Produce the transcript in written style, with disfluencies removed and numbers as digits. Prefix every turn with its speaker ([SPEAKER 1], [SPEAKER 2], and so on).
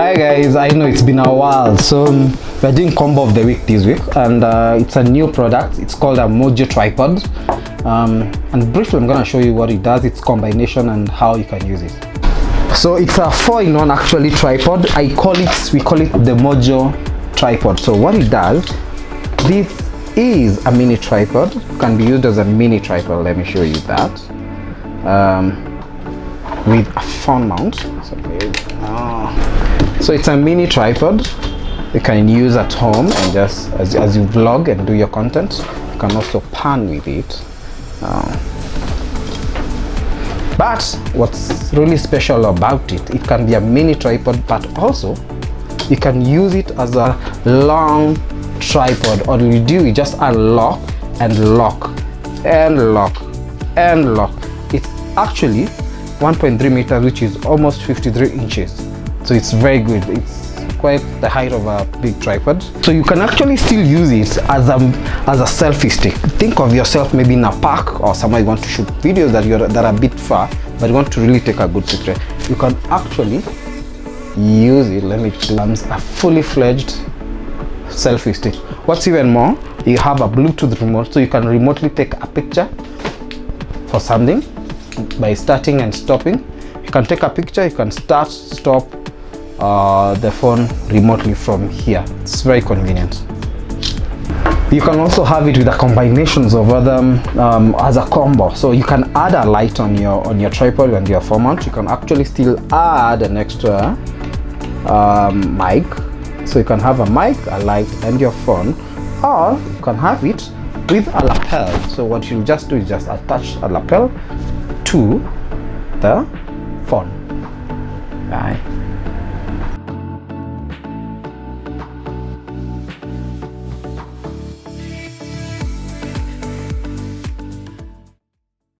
[SPEAKER 1] Hi guys, I know it's been a while, so we're doing combo of the week this week, and it's a new product. It's called a Mojo tripod, and briefly I'm gonna show you what it does, its combination, and how you can use it. So it's a 4-in-1 actually tripod. We call it the Mojo tripod. So what it does, this is a mini tripod, can be used as a mini tripod. Let me show you that. With a phone mount. So it's a mini tripod you can use at home, and just as you vlog and do your content, you can also pan with it. But what's really special about it, it can be a mini tripod, but also you can use it as a long tripod. All you do is just unlock and lock and lock and lock. It's actually 1.3 meters, which is almost 53 inches. So it's very good. It's quite the height of a big tripod. So you can actually still use it as a selfie stick. Think of yourself maybe in a park or somewhere you want to shoot videos that are a bit far, but you want to really take a good picture. You can actually use it. Let me do a fully fledged selfie stick. What's even more, you have a Bluetooth remote, so you can remotely take a picture for something by starting and stopping. You can take a picture, you can start, stop the phone remotely from here. It's very convenient. You can also have it with a combinations of other as a combo. So you can add a light on your tripod and your phone mount. You can actually still add an extra mic. So you can have a mic, a light, and your phone, or you can have it with a lapel. So what you'll just do is just attach a lapel to the phone. Right.